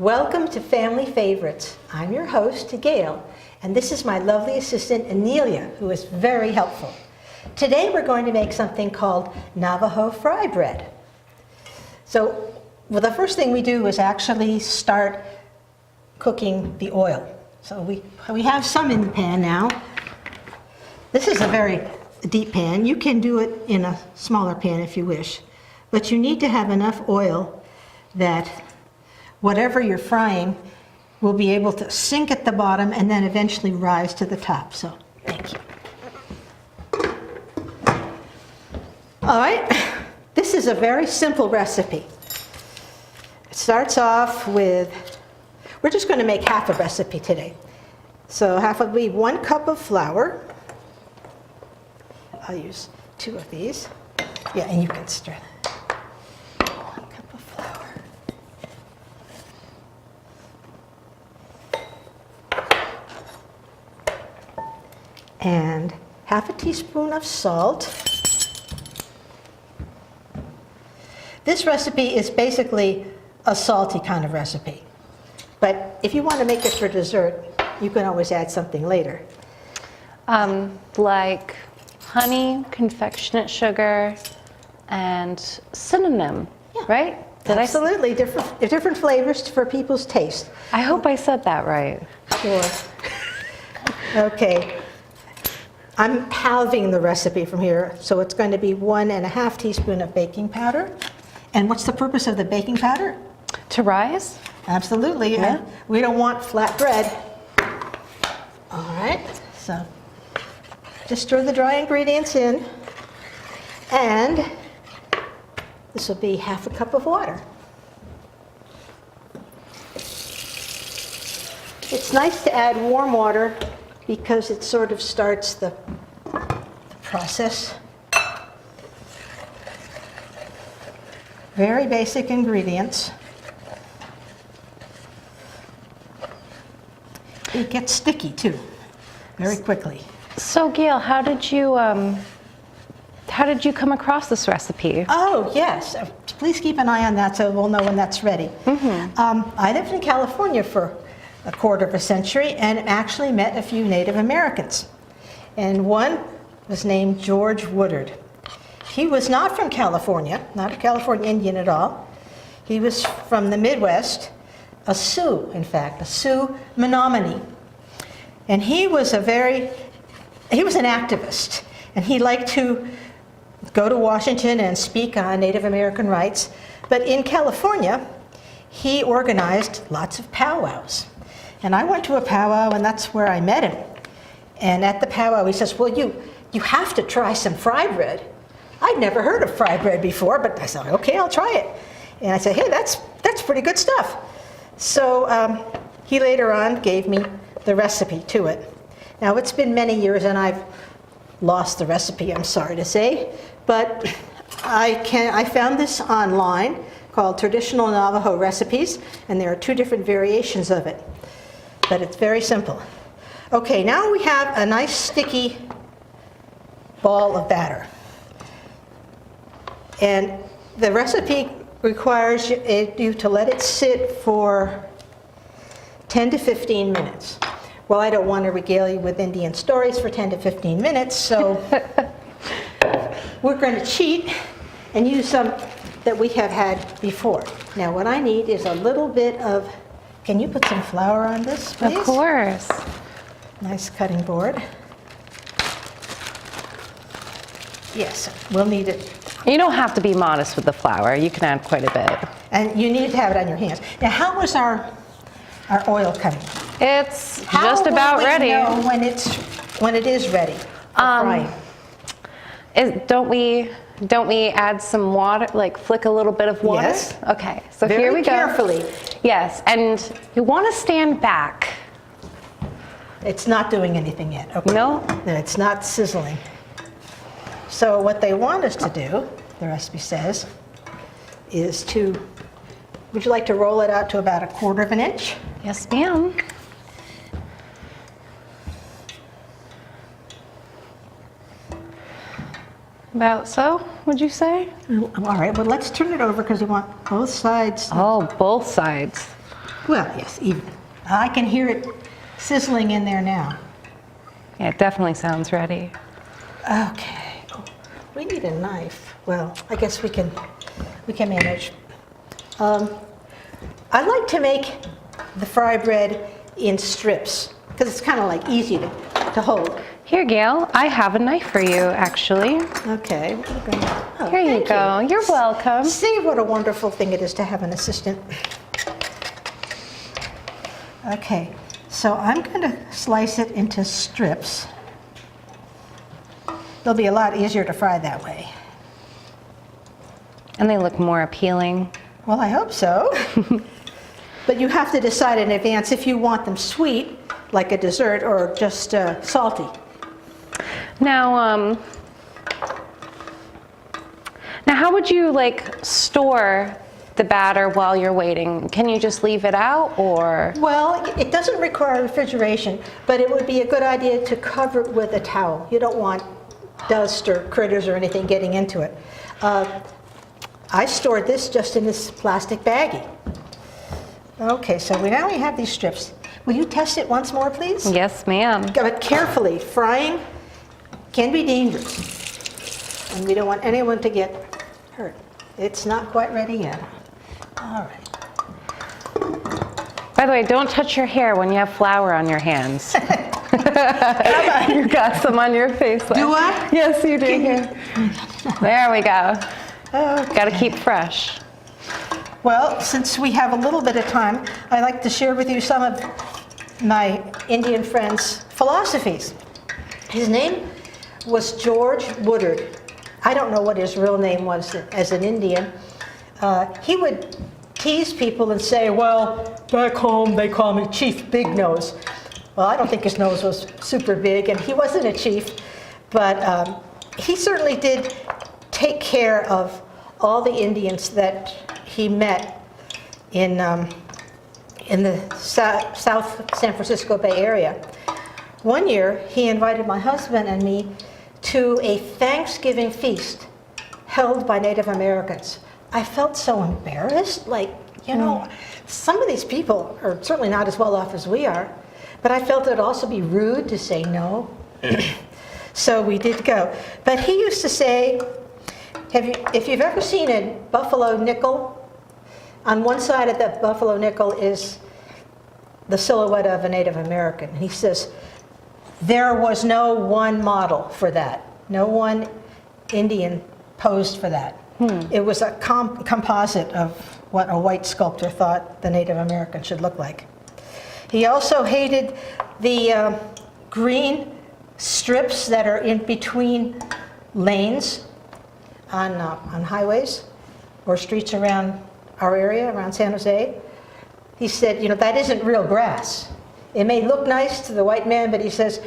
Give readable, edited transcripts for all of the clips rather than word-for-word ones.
Welcome to Family Favorites. I'm your host, Gale, and this is my lovely assistant, Anylia, who is very helpful. Today we're going to make something called Navajo Fry Bread. So, well, the first thing we do is actually start cooking the oil. So we have some in the pan now. This is a very deep pan. You can do it in a smaller pan if you wish, but you need to have enough oil that whatever you're frying will be able to sink at the bottom and then eventually rise to the top. So, thank you. All right, this is a very simple recipe. It starts off with, we're just going to make half a recipe today. So half will be 1 cup of flour. I'll use 2 of these. Yeah, and you can stir that. 1 cup of flour. And half a teaspoon of salt. This recipe is basically a salty kind of recipe. But if you want to make it for dessert, you can always add something later. Like honey, confectionate sugar, and cinnamon, yeah. Right? Absolutely, different flavors for people's taste. I hope I said that right. Sure. Okay. I'm halving the recipe from here, so it's going to be 1.5 teaspoons of baking powder. And what's the purpose of the baking powder? To rise? Absolutely. Yeah. We don't want flat bread. All right. So just stir the dry ingredients in. And this will be half a cup of water. It's nice to add warm water because it sort of starts the process. Very basic ingredients. It gets sticky too, very quickly. So Gail, how did you come across this recipe? Oh yes, please keep an eye on that so we'll know when that's ready. Mm-hmm. I lived in California for a quarter of a century and actually met a few Native Americans. And one was named George Woodard. He was not from California, not a California Indian at all. He was from the Midwest, a Sioux, in fact, a Sioux Menominee. And he was an activist, and he liked to go to Washington and speak on Native American rights. But in California, he organized lots of powwows. And I went to a powwow, and that's where I met him. And at the powwow, he says, well, you have to try some fry bread. I'd never heard of fry bread before, but I said, okay, I'll try it. And I said, hey, that's pretty good stuff. So he later on gave me the recipe to it. Now, it's been many years, and I've lost the recipe, I'm sorry to say, but I found this online called Traditional Navajo Recipes, and there are 2 different variations of it, but it's very simple. Okay, now we have a nice sticky ball of batter. And the recipe requires you to let it sit for 10 to 15 minutes. Well, I don't want to regale you with Indian stories for 10 to 15 minutes, so we're going to cheat and use some that we have had before. Now, what I need is a little bit of, can you put some flour on this, please? Of course. Nice cutting board. Yes, we'll need it. You don't have to be modest with the flour. You can add quite a bit. And you need to have it on your hands. Now, how was our oil coming? It's just about ready. How will we know when it is ready for frying? Don't we add some water, like flick a little bit of water? Yes. Okay, so here we go. Very carefully. Yes, and you want to stand back. It's not doing anything yet. Okay. No? No, it's not sizzling. So what they want us to do, the recipe says, is to, would you like to roll it out to about 1/4 inch? Yes, ma'am. About so, would you say? All right, well, let's turn it over because we want both sides. Oh, both sides. Well, yes, even. I can hear it sizzling in there now. Yeah, it definitely sounds ready. Okay. We need a knife. Well, I guess we can manage. I like to make the fry bread in strips because it's kind of like easy to hold. Here, Gail, I have a knife for you, actually. Okay. Oh, Here you thank go. You're welcome. See what a wonderful thing it is to have an assistant. Okay, so I'm going to slice it into strips. They'll be a lot easier to fry that way. And they look more appealing. Well, I hope so. But you have to decide in advance if you want them sweet, like a dessert, or just salty. Now how would you store the batter while you're waiting? Can you just leave it out, or? Well, it doesn't require refrigeration, but it would be a good idea to cover it with a towel. You don't want dust or critters or anything getting into it. I stored this just in this plastic baggie. Okay, so now we have these strips. Will you test it once more, please? Yes, ma'am. But carefully. Frying can be dangerous, and we don't want anyone to get hurt. It's not quite ready yet. All right. By the way, don't touch your hair when you have flour on your hands. You got some on your face. Do I? Yes, you do. Here. There we go. Okay. Got to keep fresh. Well, since we have a little bit of time, I'd like to share with you some of my Indian friend's philosophies. His name was George Woodard. I don't know what his real name was as an Indian. He would tease people and say, well, back home they call me Chief Big Nose. Well, I don't think his nose was super big, and he wasn't a chief, but he certainly did take care of all the Indians that he met in the South San Francisco Bay Area. One year, he invited my husband and me to a Thanksgiving feast held by Native Americans. I felt so embarrassed, some of these people are certainly not as well off as we are, but I felt it would also be rude to say no. So we did go. But he used to say, if you've ever seen a buffalo nickel, on one side of that buffalo nickel is the silhouette of a Native American. And he says, there was no one model for that. No one Indian posed for that. It was a composite of what a white sculptor thought the Native American should look like. He also hated the green strips that are in between lanes on highways or streets around our area, around San Jose. He said, that isn't real grass. It may look nice to the white man, but he says,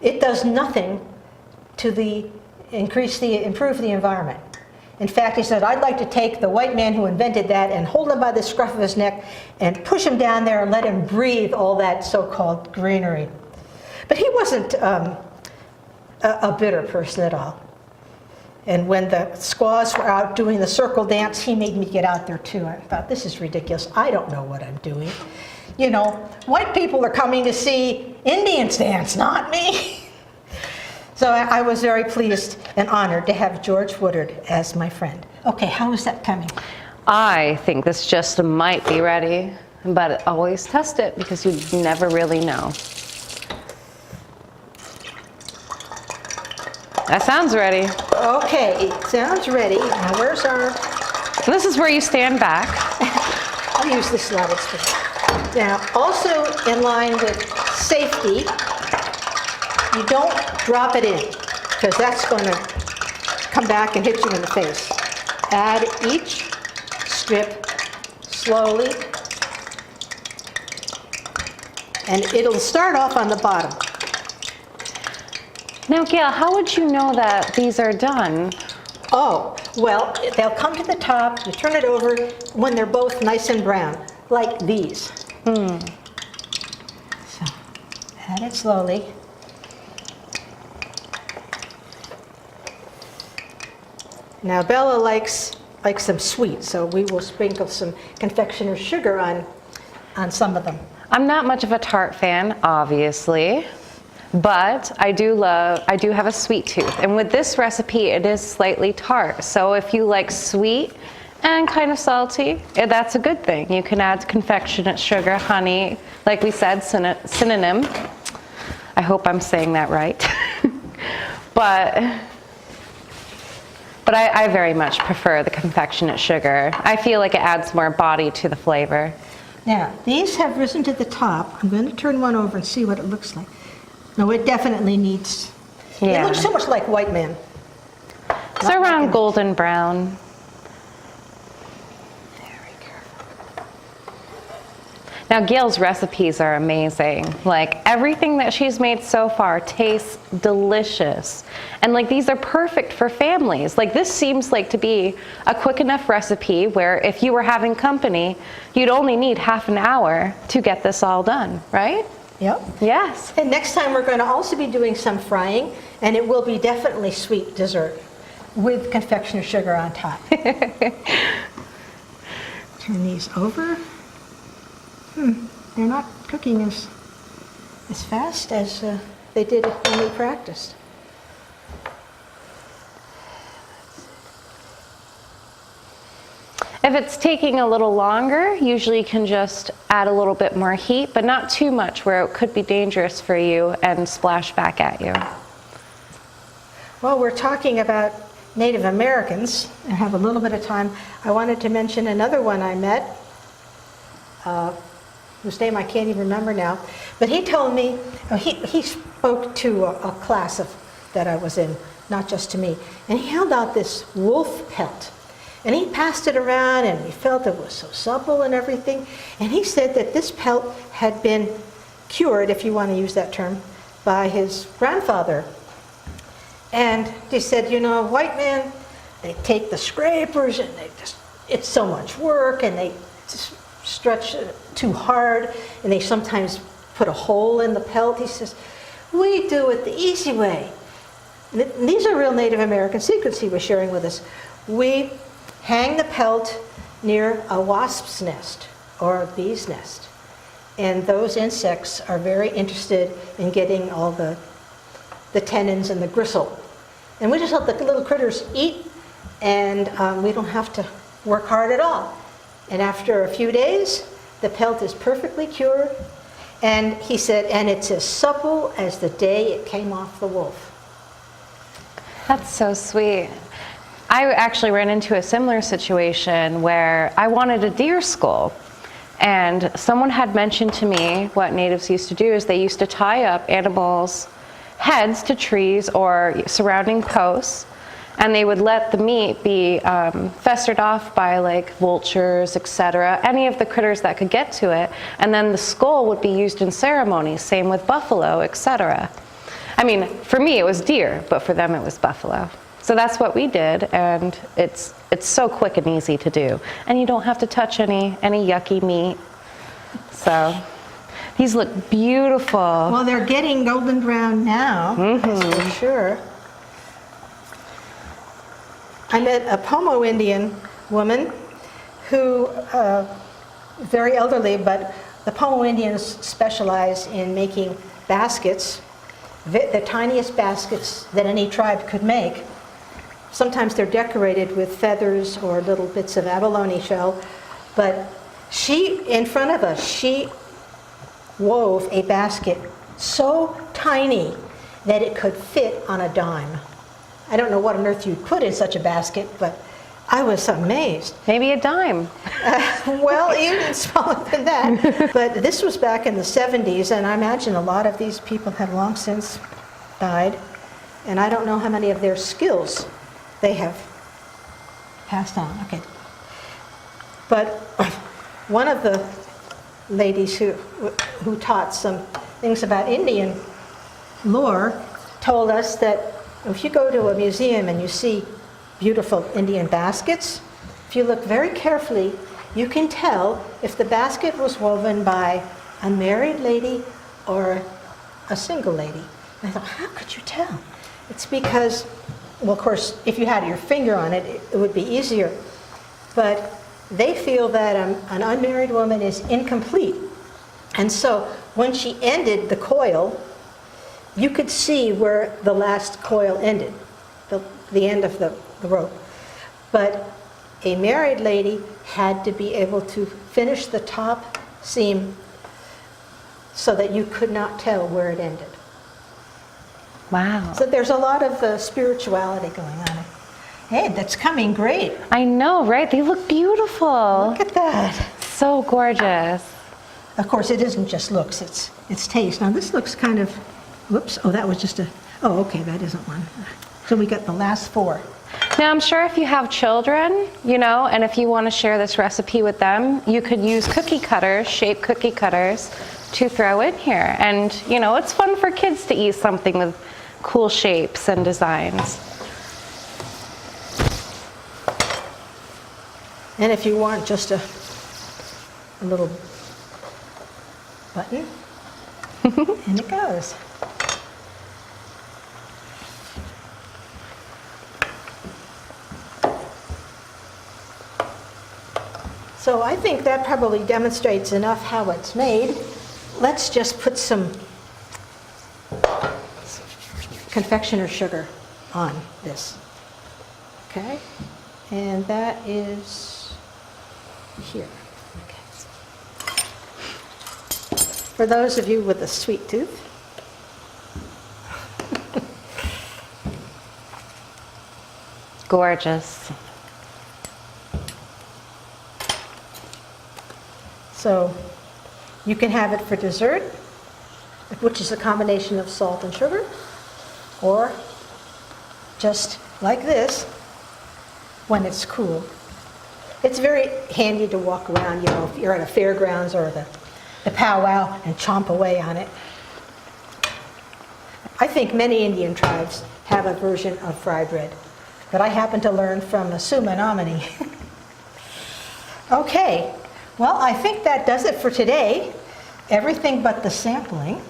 it does nothing to improve the environment. In fact, he said, I'd like to take the white man who invented that and hold him by the scruff of his neck and push him down there and let him breathe all that so-called greenery. But he wasn't a bitter person at all. And when the squaws were out doing the circle dance, he made me get out there too. I thought, this is ridiculous. I don't know what I'm doing. White people are coming to see Indians dance, not me. So I was very pleased and honored to have George Woodard as my friend. Okay, how is that coming? I think this just might be ready, but always test it because you never really know. That sounds ready. Okay, it sounds ready. Now where's our... This is where you stand back. I'll use this slotted spoon. Now, also in line with safety, you don't drop it in, because that's going to come back and hit you in the face. Add each strip slowly, and it'll start off on the bottom. Now, Gail, how would you know that these are done? Oh, well, they'll come to the top, you turn it over when they're both nice and brown, like these. So, add it slowly. Now, Bella likes them sweet, so we will sprinkle some confectioner's sugar on on some of them. I'm not much of a tart fan, obviously, but I do have a sweet tooth. And with this recipe, it is slightly tart. So if you like sweet and kind of salty, that's a good thing. You can add confectionate sugar, honey, like we said, synonym. I hope I'm saying that right. But I very much prefer the confectionate sugar. I feel like it adds more body to the flavor. Now, these have risen to the top. I'm going to turn one over and see what it looks like. No, it definitely needs, Yeah. It looks so much like white man. It's around golden brown. Very careful. Now, Gale's recipes are amazing. Like, everything that she's made so far tastes delicious. And like, these are perfect for families. Like, this seems like to be a quick enough recipe where if you were having company, you'd only need half an hour to get this all done, right? Yep. Yes. And next time we're going to also be doing some frying, and it will be definitely sweet dessert with confectioner's sugar on top. Turn these over. They're not cooking as fast as they did when we practiced. If it's taking a little longer, usually you can just add a little bit more heat, but not too much where it could be dangerous for you and splash back at you. Well, we're talking about Native Americans and have a little bit of time. I wanted to mention another one I met, whose name I can't even remember now, but he told me, he spoke to a class that I was in, not just to me, and he held out this wolf pelt. And he passed it around, and we felt it was so supple and everything. And he said that this pelt had been cured, if you want to use that term, by his grandfather. And he said, you know, white men, they take the scrapers, and it's so much work, and they just stretch it too hard, and they sometimes put a hole in the pelt. He says, we do it the easy way. And these are real Native American secrets he was sharing with us. We hang the pelt near a wasp's nest or a bee's nest. And those insects are very interested in getting all the tenons and the gristle. And we just let the little critters eat, and we don't have to work hard at all. And after a few days, the pelt is perfectly cured. And he said, and it's as supple as the day it came off the wolf. That's so sweet. I actually ran into a similar situation where I wanted a deer skull, and someone had mentioned to me what natives used to do is they used to tie up animals' heads to trees or surrounding posts, and they would let the meat be festered off by like vultures, etc., any of the critters that could get to it, and then the skull would be used in ceremonies, same with buffalo, etc. I mean, for me it was deer, but for them it was buffalo. So that's what we did, and it's so quick and easy to do. And you don't have to touch any yucky meat. So these look beautiful. Well, they're getting golden brown now, that's for sure. I met a Pomo Indian woman who, very elderly, but the Pomo Indians specialize in making baskets, the tiniest baskets that any tribe could make. Sometimes they're decorated with feathers or little bits of abalone shell, but she, in front of us, she wove a basket so tiny that it could fit on a dime. I don't know what on earth you'd put in such a basket, but I was amazed. Maybe a dime. Well, even smaller than that. But this was back in the 70s, and I imagine a lot of these people have long since died, and I don't know how many of their skills they have passed on. Okay. But one of the ladies who taught some things about Indian lore told us that if you go to a museum and you see beautiful Indian baskets, if you look very carefully, you can tell if the basket was woven by a married lady or a single lady. And I thought, how could you tell? It's because, well, of course, if you had your finger on it, it would be easier. But they feel that an unmarried woman is incomplete And so when she ended the coil, you could see where the last coil ended, the end of the rope. But a married lady had to be able to finish the top seam so that you could not tell where it ended. Wow. So there's a lot of spirituality going on. Hey, that's coming great. I know, right? They look beautiful. Look at that. So gorgeous. Of course, it isn't just looks, it's taste. Now this looks kind of, whoops, oh, that was just a, oh, okay, that isn't one. So we got the last 4. Now, I'm sure if you have children, you know, and if you want to share this recipe with them, you could use cookie cutters, shaped cookie cutters, to throw in here. And, you know, it's fun for kids to eat something with cool shapes and designs. And if you want just a little button, and it goes. So I think that probably demonstrates enough how it's made. Let's just put some confectioner sugar on this. Okay? And that is here. Okay. For those of you with a sweet tooth. Gorgeous. So you can have it for dessert, which is a combination of salt and sugar, or just like this when it's cool. It's very handy to walk around, you know, if you're at a fairgrounds or the powwow and chomp away on it. I think many Indian tribes have a version of fry bread, but I happen to learn from a Suma Nomini. Okay. Well, I think that does it for today. Everything but the sampling.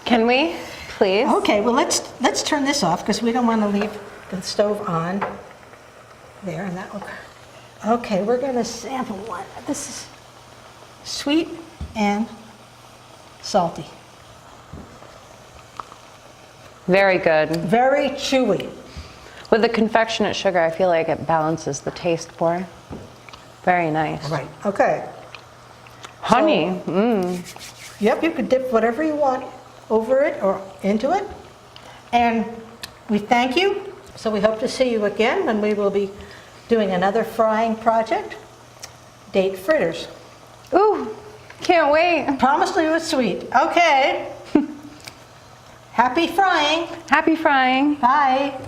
Can we, please? Okay, well let's turn this off because we don't want to leave the stove on there, and that will. Okay, we're going to sample one. This is sweet and salty. Very good. Very chewy. With the confectionate sugar, I feel like it balances the taste more. Very nice. Right. Okay. Honey. Yep, you could dip whatever you want over it or into it. And we thank you. So we hope to see you again when we will be doing another frying project. Date fritters. Ooh, can't wait. Promise you it's sweet. Okay. Happy frying. Happy frying. Bye.